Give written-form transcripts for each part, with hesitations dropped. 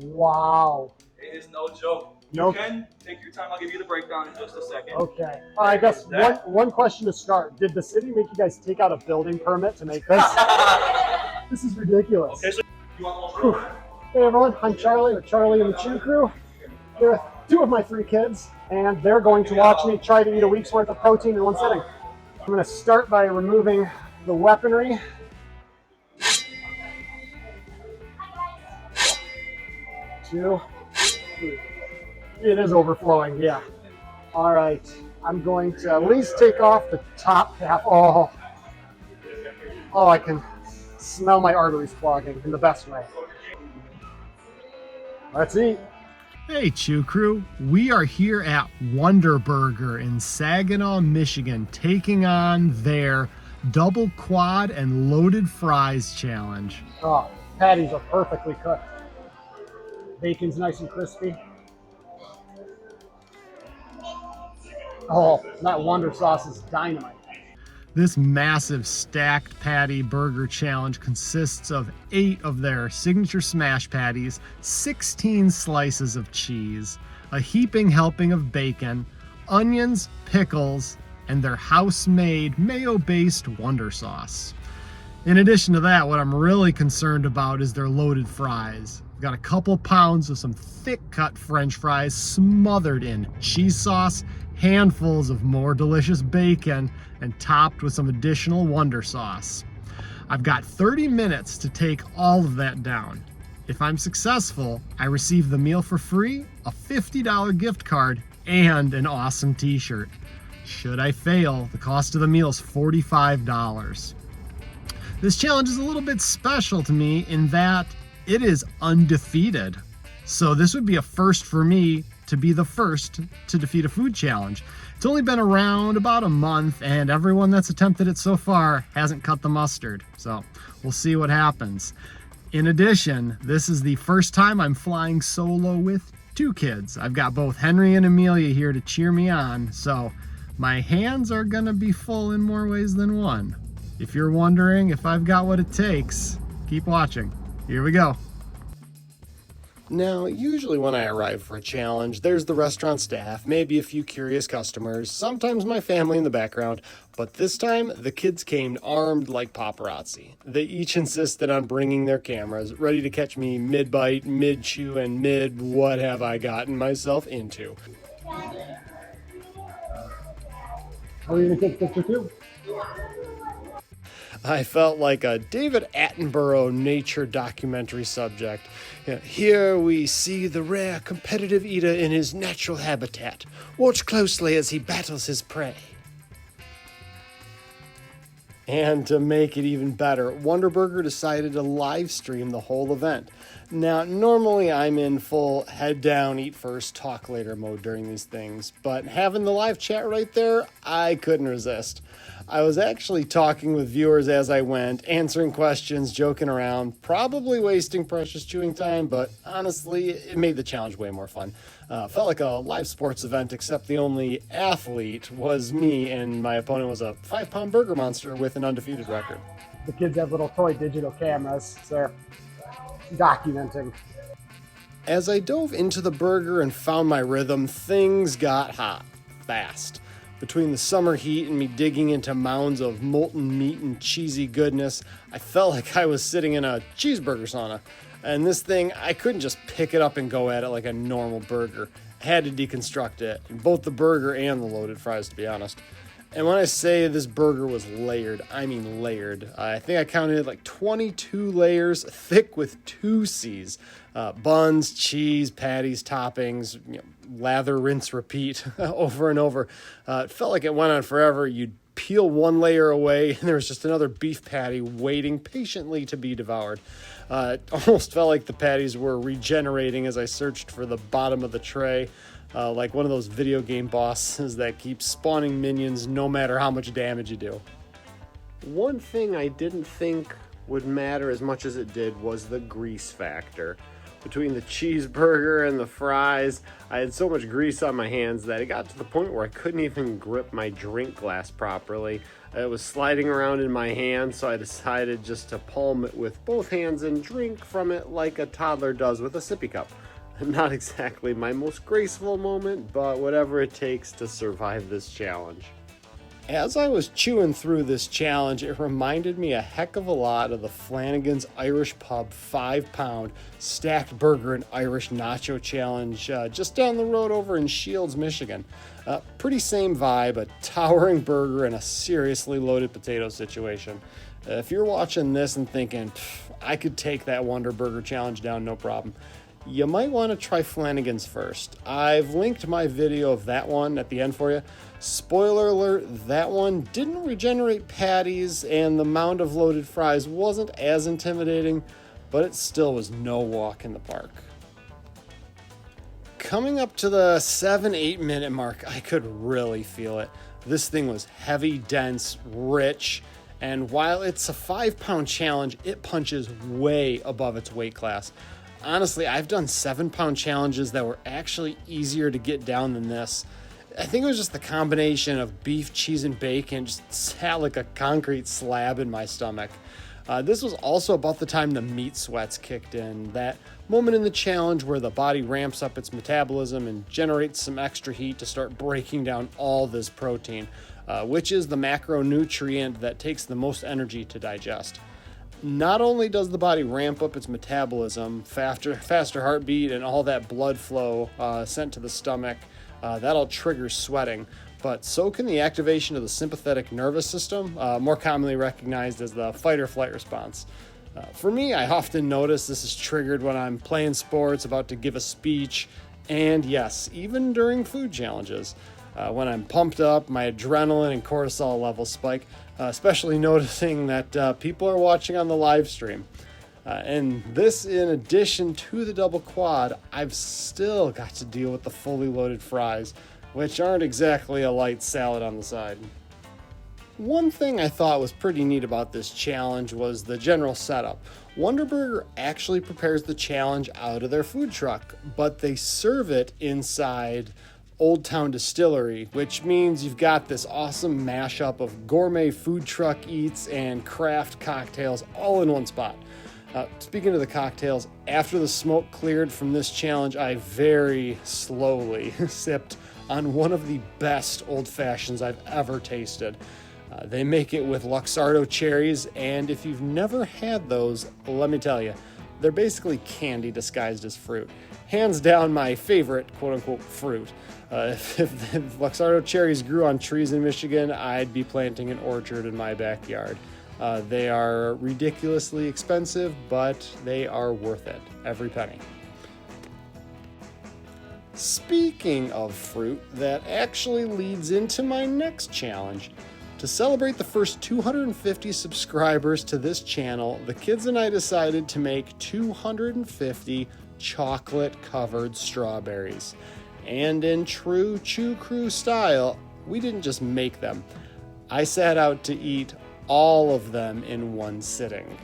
Wow. It is no joke. Nope. You can take your time. I'll give you the breakdown in just a second. Okay. I guess one question to start. Did the city make you guys take out a building permit to make this? This is ridiculous. Okay, so you want the most? Hey everyone, I'm Charlie with Charlie and the Chew Crew. Here with two of my three kids, and they're going to watch me try to eat a week's worth of protein in one sitting. I'm going to start by removing the weaponry. 2, 3. It is overflowing, yeah. All right, I'm going to at least take off the top half. Oh, I can smell my arteries clogging in the best way. Let's eat. Hey Chew Crew, we are here at Wonder Burger in Saginaw, Michigan, taking on their double quad and loaded fries challenge. Oh, patties are perfectly cooked. Bacon's nice and crispy. Oh, that Wonder sauce is dynamite. This massive stacked patty burger challenge consists of 8 of their signature smash patties, 16 slices of cheese, a heaping helping of bacon, onions, pickles, and their house-made mayo-based Wonder sauce. In addition to that, what I'm really concerned about is their loaded fries. I've got a couple pounds of some thick-cut French fries smothered in cheese sauce, handfuls of more delicious bacon, and topped with some additional Wonder sauce. I've got 30 minutes to take all of that down. If I'm successful, I receive the meal for free, a $50 gift card, and an awesome t-shirt. Should I fail, the cost of the meal is $45. This challenge is a little bit special to me in that it is undefeated. So this would be a first for me to be the first to defeat a food challenge. It's only been around about a month, and everyone that's attempted it so far hasn't cut the mustard. So we'll see what happens. In addition, this is the first time I'm flying solo with 2 kids. I've got both Henry and Amelia here to cheer me on, so my hands are gonna be full in more ways than one. If you're wondering if I've got what it takes, keep watching. Here we go. Now, usually when I arrive for a challenge, there's the restaurant staff, maybe a few curious customers, sometimes my family in the background, but this time the kids came armed like paparazzi. They each insisted on bringing their cameras, ready to catch me mid-bite, mid-chew, and mid-what have I gotten myself into. Are you going to take a picture too? I felt like a David Attenborough nature documentary subject. Here we see the rare competitive eater in his natural habitat. Watch closely as he battles his prey. And to make it even better, Wonder Burger decided to live stream the whole event. Now, normally I'm in full head down, eat first, talk later mode during these things, but having the live chat right there, I couldn't resist. I was actually talking with viewers as I went, answering questions, joking around, probably wasting precious chewing time, but honestly, it made the challenge way more fun. Felt like a live sports event, except the only athlete was me, and my opponent was a 5-pound burger monster with an undefeated record. The kids have little toy digital cameras, so they're documenting. As I dove into the burger and found my rhythm, things got hot, fast. Between the summer heat and me digging into mounds of molten meat and cheesy goodness, I felt like I was sitting in a cheeseburger sauna. And this thing, I couldn't just pick it up and go at it like a normal burger. I had to deconstruct it, both the burger and the loaded fries, to be honest. And when I say this burger was layered, I mean layered. I think I counted like 22 layers, thick with 2 C's. Buns, cheese, patties, toppings, lather, rinse, repeat over and over. It felt like it went on forever. You'd peel one layer away and there was just another beef patty waiting patiently to be devoured. It almost felt like the patties were regenerating as I searched for the bottom of the tray. Like one of those video game bosses that keeps spawning minions no matter how much damage you do. One thing I didn't think would matter as much as it did was the grease factor. Between the cheeseburger and the fries, I had so much grease on my hands that it got to the point where I couldn't even grip my drink glass properly. It was sliding around in my hand, so I decided just to palm it with both hands and drink from it like a toddler does with a sippy cup. Not exactly my most graceful moment, but whatever it takes to survive this challenge. As I was chewing through this challenge, it reminded me a heck of a lot of the Flanagan's Irish Pub 5-pound stacked burger and Irish nacho challenge just down the road over in Shields, Michigan. Pretty same vibe, a towering burger and a seriously loaded potato situation. If you're watching this and thinking, I could take that Wonder Burger challenge down, no problem, you might want to try Flanagan's first. I've linked my video of that one at the end for you. Spoiler alert, that one didn't regenerate patties and the mound of loaded fries wasn't as intimidating, but it still was no walk in the park. Coming up to the 7-8 minute mark, I could really feel it. This thing was heavy, dense, rich, and while it's a 5-pound challenge, it punches way above its weight class. Honestly, I've done 7-pound challenges that were actually easier to get down than this. I think it was just the combination of beef, cheese, and bacon just sat like a concrete slab in my stomach. This was also about the time the meat sweats kicked in, that moment in the challenge where the body ramps up its metabolism and generates some extra heat to start breaking down all this protein, which is the macronutrient that takes the most energy to digest. Not only does the body ramp up its metabolism, faster heartbeat, and all that blood flow sent to the stomach, that'll trigger sweating, but so can the activation of the sympathetic nervous system, more commonly recognized as the fight or flight response. For me, I often notice this is triggered when I'm playing sports, about to give a speech, and yes, even during food challenges. When I'm pumped up, my adrenaline and cortisol levels spike, especially noticing that people are watching on the live stream. And this, in addition to the double quad, I've still got to deal with the fully loaded fries, which aren't exactly a light salad on the side. One thing I thought was pretty neat about this challenge was the general setup. Wonder Burger actually prepares the challenge out of their food truck, but they serve it inside Old Town Distillery, which means you've got this awesome mashup of gourmet food truck eats and craft cocktails all in one spot. Speaking of the cocktails, after the smoke cleared from this challenge, I very slowly sipped on one of the best old fashions I've ever tasted. They make it with Luxardo cherries, and if you've never had those, let me tell you, they're basically candy disguised as fruit. Hands down my favorite quote-unquote fruit. If Luxardo cherries grew on trees in Michigan, I'd be planting an orchard in my backyard. They are ridiculously expensive, but they are worth it, every penny. Speaking of fruit, that actually leads into my next challenge. To celebrate the first 250 subscribers to this channel, the kids and I decided to make 250 chocolate-covered strawberries. And in true Chew Crew style, we didn't just make them. I set out to eat all of them in one sitting.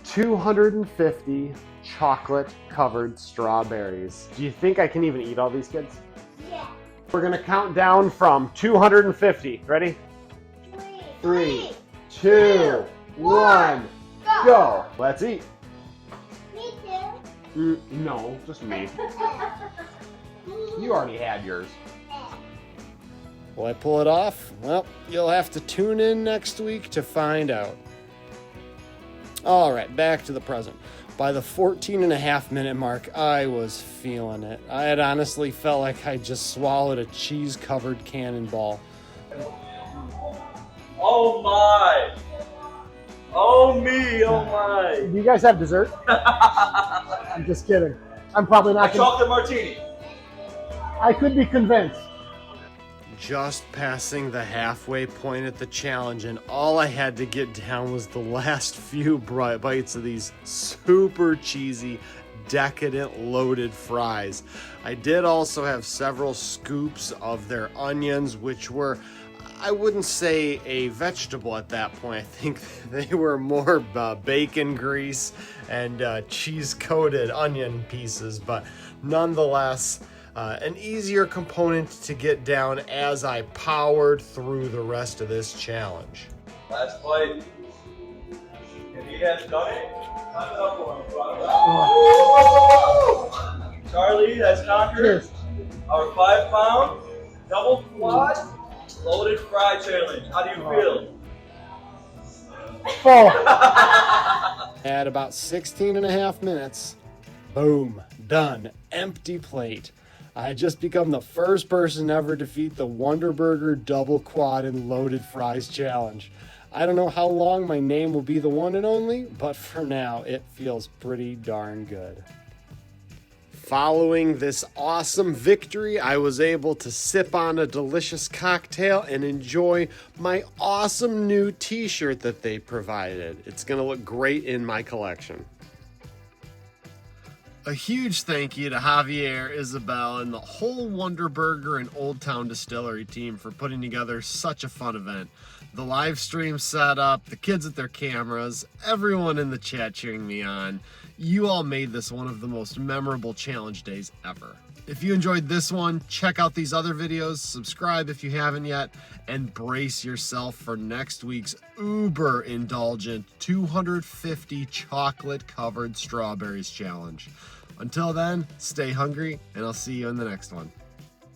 250 chocolate-covered strawberries. Do you think I can even eat all these, kids? Yeah. We're gonna count down from 250. Ready? 3, 2, 1, go! Let's eat. Me too. No, just me. You already had yours. Will I pull it off? Well, you'll have to tune in next week to find out. All right, back to the present. By the 14.5 minute mark, I was feeling it. I had honestly felt like I just swallowed a cheese-covered cannonball. Oh my! Oh me! Oh my! Do you guys have dessert? I'm just kidding. I'm probably A not gonna... chocolate martini. I could be convinced. Just passing the halfway point at the challenge, and all I had to get down was the last few bites of these super cheesy, decadent loaded fries. I did also have several scoops of their onions, which were, I wouldn't say a vegetable at that point. I think they were more bacon grease and cheese-coated onion pieces, but nonetheless, an easier component to get down as I powered through the rest of this challenge. Last bite. If he has done it, time it up for him. Charlie has conquered Cheers. our 5-pound double quad loaded fry challenge. How do you feel? Full. At about 16 and a half minutes, boom, done, empty plate. I had just become the first person to ever defeat the Wonder Burger double quad and loaded fries challenge. I don't know how long my name will be the one and only, but for now, it feels pretty darn good. Following this awesome victory, I was able to sip on a delicious cocktail and enjoy my awesome new t-shirt that they provided. It's gonna look great in my collection. A huge thank you to Javier, Isabel, and the whole Wonder Burger and Old Town Distillery team for putting together such a fun event. The live stream setup, the kids at their cameras, everyone in the chat cheering me on. You all made this one of the most memorable challenge days ever. If you enjoyed this one, check out these other videos, subscribe if you haven't yet, and brace yourself for next week's uber indulgent 250 chocolate covered strawberries challenge. Until then, stay hungry, and I'll see you in the next one.